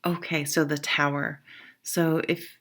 Okay, so the tower. So if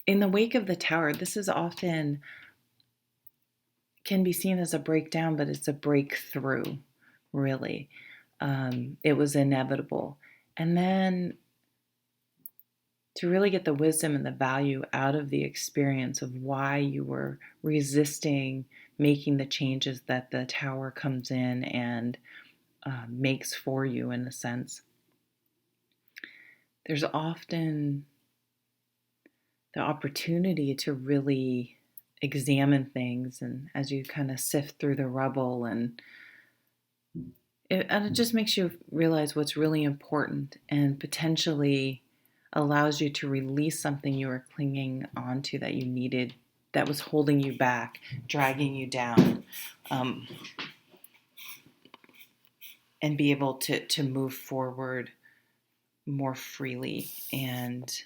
in the wake of the tower, this is often can be seen as a breakdown, but it's a breakthrough, really. It was inevitable. And then to really get the wisdom and the value out of the experience of why you were resisting making the changes that the tower comes in and makes for you, in a sense, there's often the opportunity to really examine things, and as you kind of sift through the rubble, and it just makes you realize what's really important and potentially allows you to release something you were clinging onto that you needed, that was holding you back, dragging you down, um, and be able to move forward more freely and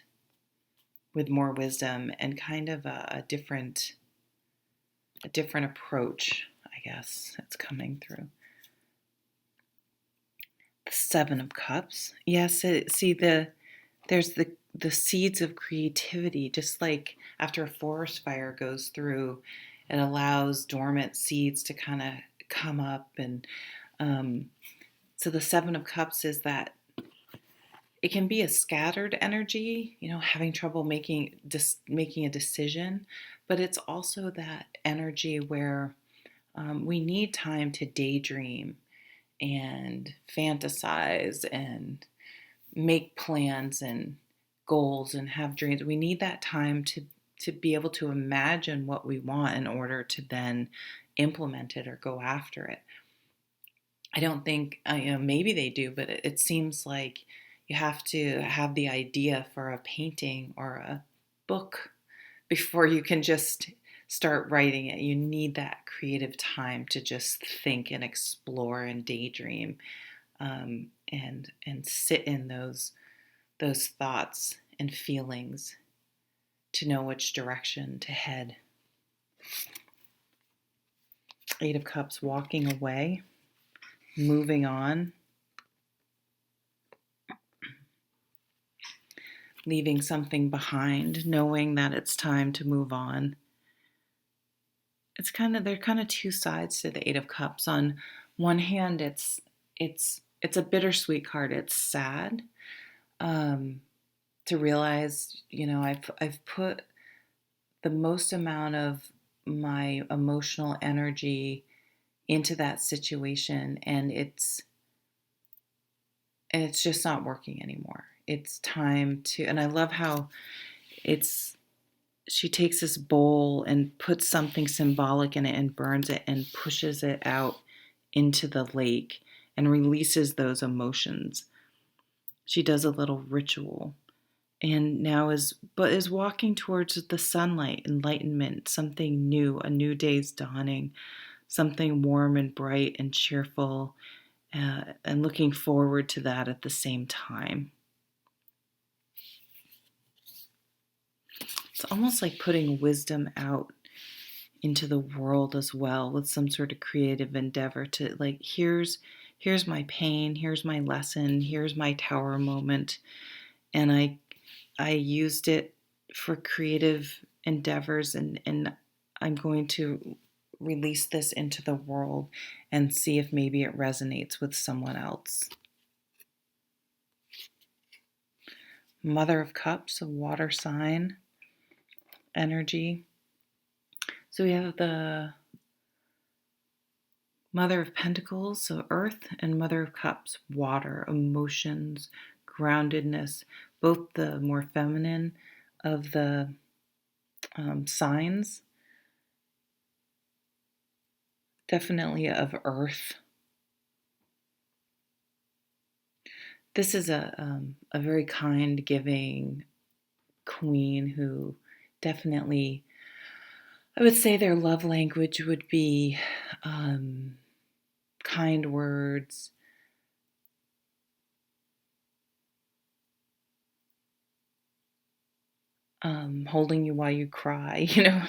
with more wisdom and kind of a different approach, I guess, that's coming through. The Seven of Cups. Yes, there's the seeds of creativity, just like after a forest fire goes through, it allows dormant seeds to kind of come up. And so the Seven of Cups is that it can be a scattered energy, having trouble making a decision, but it's also that energy where we need time to daydream and fantasize and make plans and goals and have dreams. We need that time to be able to imagine what we want in order to then implement it or go after it. I don't think, maybe they do, but it seems like you have to have the idea for a painting or a book before you can just start writing it. You need that creative time to just think and explore and daydream, and sit in those thoughts and feelings to know which direction to head. Eight of Cups, walking away, moving on, leaving something behind, knowing that it's time to move on. They're kind of two sides to the Eight of Cups. On one hand, it's a bittersweet card. It's sad, to realize, I've put the most amount of my emotional energy into that situation, and it's just not working anymore. It's time to, and I love how it's she takes this bowl and puts something symbolic in it and burns it and pushes it out into the lake and releases those emotions. She does a little ritual and now is walking towards the sunlight, enlightenment, something new, a new day's dawning, something warm and bright and cheerful, and looking forward to that at the same time. It's almost like putting wisdom out into the world as well with some sort of creative endeavor to, like, here's my pain, here's my lesson, here's my tower moment, and I used it for creative endeavors, and I'm going to release this into the world and see if maybe it resonates with someone else. Mother of Cups, a water sign energy. So we have the Mother of Pentacles, so earth, and Mother of Cups, water, emotions, groundedness, both the more feminine of the signs, definitely of earth. This is a very kind, giving queen who definitely, I would say their love language would be kind words, holding you while you cry,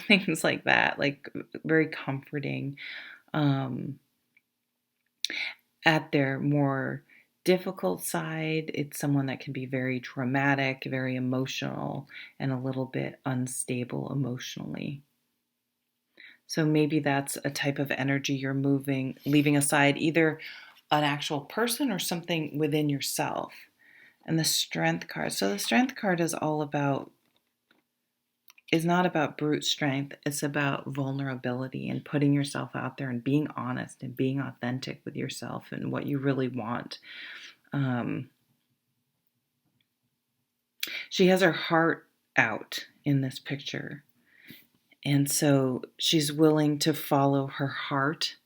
things like that, like very comforting. Um, at their more difficult side, it's someone that can be very dramatic, very emotional, and a little bit unstable emotionally. So maybe that's a type of energy you're leaving aside, either an actual person or something within yourself. And the strength card. So the strength card is not about brute strength. It's about vulnerability and putting yourself out there and being honest and being authentic with yourself and what you really want. She has her heart out in this picture. And so she's willing to follow her heart,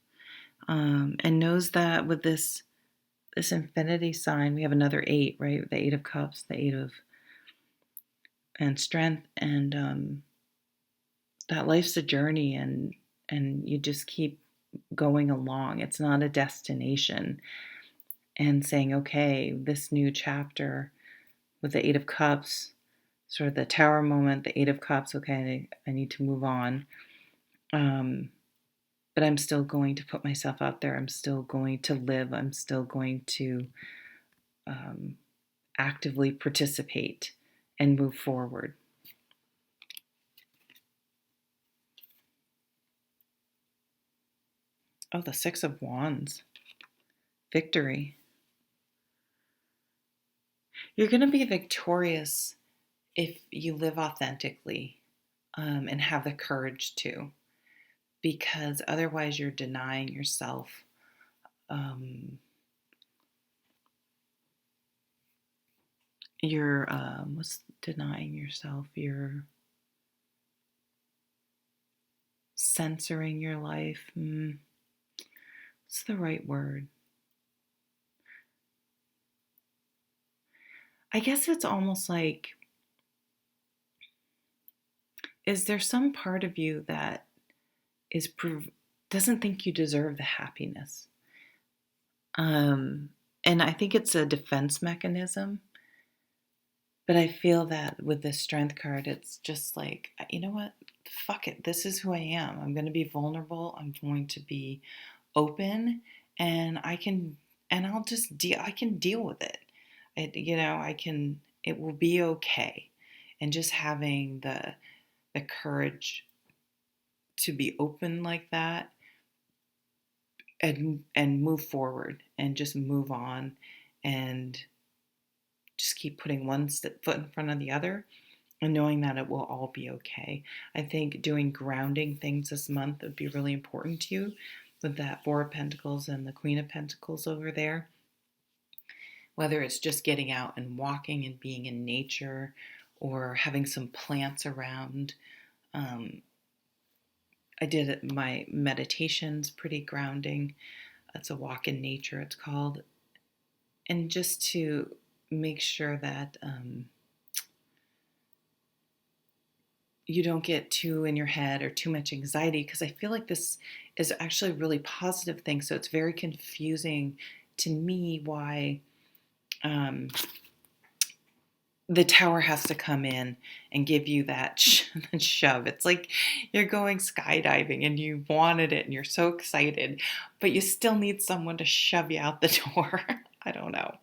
and knows that with this infinity sign, we have another 8, right? The 8 of Cups, the 8 of and strength, and that life's a journey, and you just keep going along. It's not a destination. And saying, okay, this new chapter with the 8 of Cups, sort of the Tower moment, the 8 of Cups, okay, I need to move on. But I'm still going to put myself out there. I'm still going to live. I'm still going to actively participate and move forward. Oh, the 6 of Wands. Victory. You're going to be victorious if you live authentically, and have the courage to, because otherwise you're denying yourself. You're what's denying yourself? You're censoring your life. What's the right word? I guess it's almost like, is there some part of you that doesn't think you deserve the happiness? And I think it's a defense mechanism. But I feel that with the strength card, it's just like, you know what? Fuck it. This is who I am. I'm going to be vulnerable. I'm going to be open, and I'll just I can deal with it. It will be okay. And just having the courage to be open like that, and move forward and just move on and just keep putting one foot in front of the other and knowing that it will all be okay. I think doing grounding things this month would be really important to you, with that 4 of Pentacles and the Queen of Pentacles over there. Whether it's just getting out and walking and being in nature, or having some plants around. I did my meditations, pretty grounding. It's a walk in nature, it's called. And just to make sure that you don't get too in your head or too much anxiety, because I feel like this is actually a really positive thing. So it's very confusing to me why the Tower has to come in and give you that shove. It's like you're going skydiving and you wanted it and you're so excited, but you still need someone to shove you out the door. I don't know.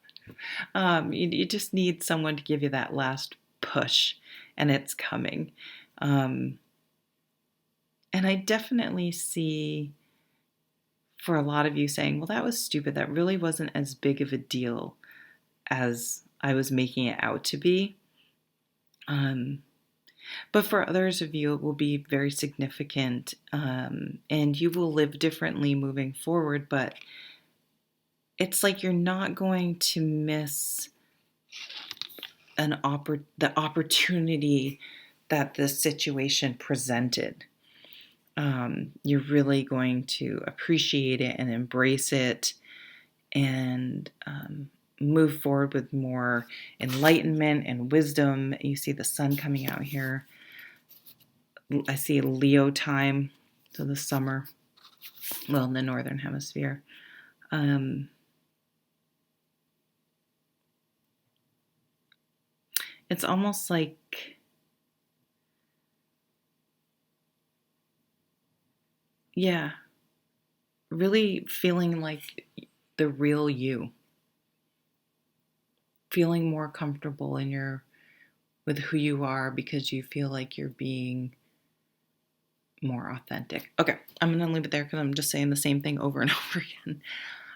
You just need someone to give you that last push, and it's coming. And I definitely see, for a lot of you, saying, well, that was stupid. That really wasn't as big of a deal as I was making it out to be. But for others of you, it will be very significant, and you will live differently moving forward. But it's like you're not going to miss the opportunity that the situation presented. You're really going to appreciate it and embrace it, and move forward with more enlightenment and wisdom. You see the sun coming out here. I see Leo time, so the summer, well, in the northern hemisphere. It's almost like, really feeling like the real you. feeling more comfortable in your with who you are because you feel like you're being more authentic. Okay, I'm going to leave it there because I'm just saying the same thing over and over again.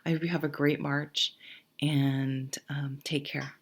I hope you have a great March and take care.